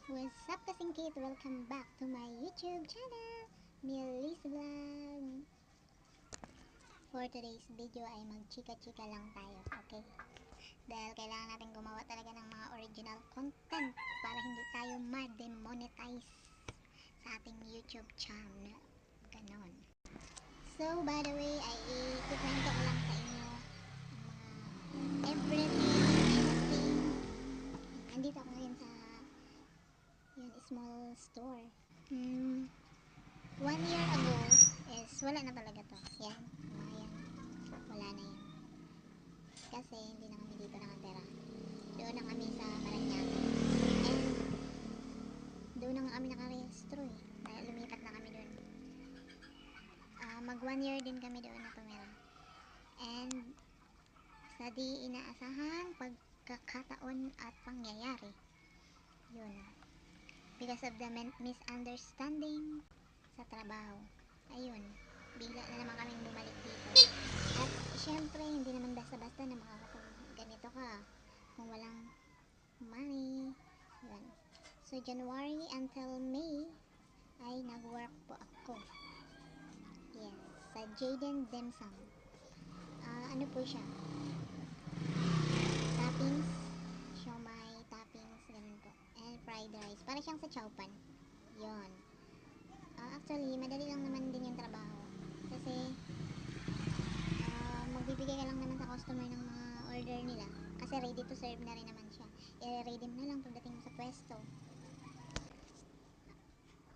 What's up kasingkit? Welcome back to my YouTube channel, Milly's Vlog. For today's video ay magchika-chika lang tayo, okay? Dahil kailangan natin gumawa talaga ng mga original content para hindi tayo ma-demonetize sa ating YouTube channel. Ganon. So, by the way, ay ikukwento ko lang sa inyo ang mga everything, anything. Andito ako ngayon sa small store. 1 year ago is wala na talaga to. Yan, yan. Wala na yan. Kasi hindi na kami dito nakatira. Doon na kami sa Parañaque. And doon na nga kami nakarehistro eh. Kaya lumipat na kami doon. Mag 1 year din kami doon na tumira. And sa di inaasahang pagkakataon at pangyayari, yun, because of the misunderstanding sa trabaho, ayun, bigla na naman kaming bumalik dito. At syempre hindi naman basta-basta na makakapag ganito ka kung walang money. Yun. So January until May ay nag-work po ako, yes, sa Jaden Demsam. Ano po siya, toppings, siomai, toppings, ganun po, and fried rice, para siyang sa chowpan. Yun. Actually, madali lang naman din yung trabaho. Kasi, magbibigay ka lang naman sa customer ng mga order nila. Kasi ready to serve na rin naman siya. I-ready mo na lang pagdating mo sa pwesto.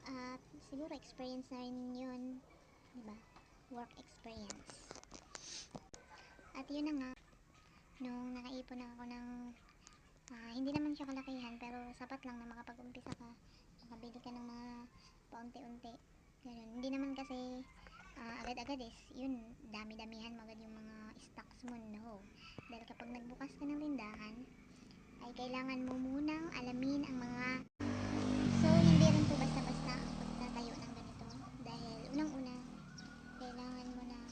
At siguro experience na rin yun. Diba? Work experience. At yun na nga, nung nakaipon na ako ng, hindi naman siya kalakihan, pero sapat lang na makapag-umpisa ka. Makabili ka ng mga paunti-unti. Ganun. Hindi naman kasi agad-agad is yun, dami-damihan magad yung mga stocks mo, no. Dahil kapag nagbukas ka ng tindahan ay kailangan mo munang alamin ang mga, so hindi rin po basta-basta ang pagtatayo ng ganito. Dahil unang-una kailangan mo ng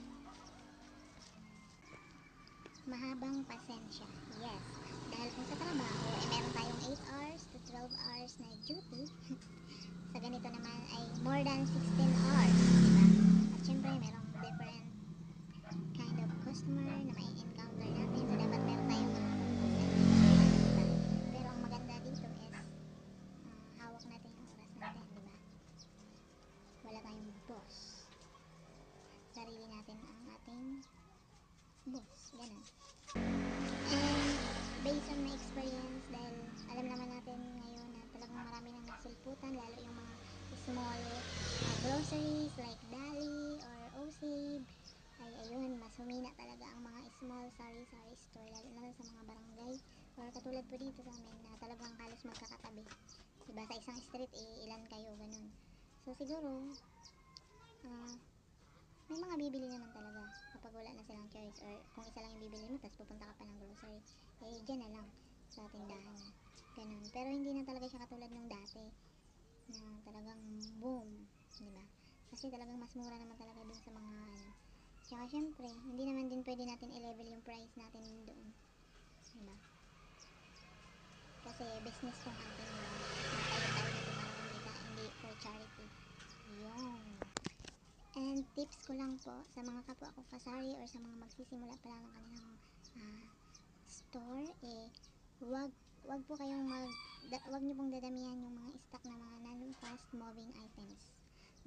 mahabang pasensya. Yes, dahil kung sa trabaho ay meron tayong 8 hours to 12 hours na duty, sa ganito naman ay more than 16 hours, diba? At syempre merong different kind of customer na may encounter natin, so dapat meron tayong mga pagkukunan, diba? Pero ang maganda dito is hawak natin yung oras natin, diba? Wala tayong boss, sarili natin ang ating boss, ganun. And based on my experience, dahil alam naman natin ngayon na talagang marami nang nagsulputan, lalo yung mga small groceries like Dali or Osib, ay ayun, mas humina talaga ang mga small sari-sari store, lalo na sa mga barangay or katulad po dito sa amin na talagang halos magkakatabi, diba? Sa isang street ilan kayo, ganun. So siguro may mga bibili naman talaga kapag wala na silang choice, or kung isa lang yung bibili mo tapos pupunta ka pa ng grocery, dyan na lang sa tindahan, ganun. Pero hindi na talaga siya katulad nung dati na talagang boom, diba? Kasi talagang mas mura naman talaga dun sa mga tsaka syempre hindi naman din pwede natin i-level yung price natin doon, diba? Kasi business tong atin, diba? Tayo din para kumita, hindi for charity. Yun. And tips ko lang po sa mga kapwa ko kasari or sa mga magsisimula pa lang ng kanilang store, wag po kayong wag niyo pong dadamihan yung mga stock na mga non-fast moving items.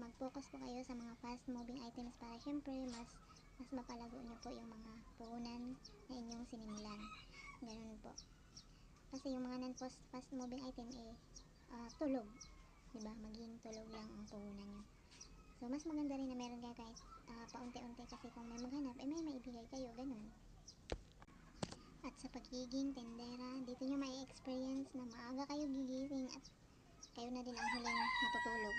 Mag-focus po kayo sa mga fast moving items para syempre mas mapalago niyo po yung mga puhunan na inyong sinimulan. Ganun po. Kasi yung mga non-fast moving item tulog, diba? Maging tulog lang ang puhunan niyo. So mas maganda rin na meron kayo kahit paunti-unti, kasi kung may maghanap may maibigay kayo, ganun. At sa pagiging tendera, dito nyo may experience na maaga kayo gigising at kayo na din ang huling matutulog.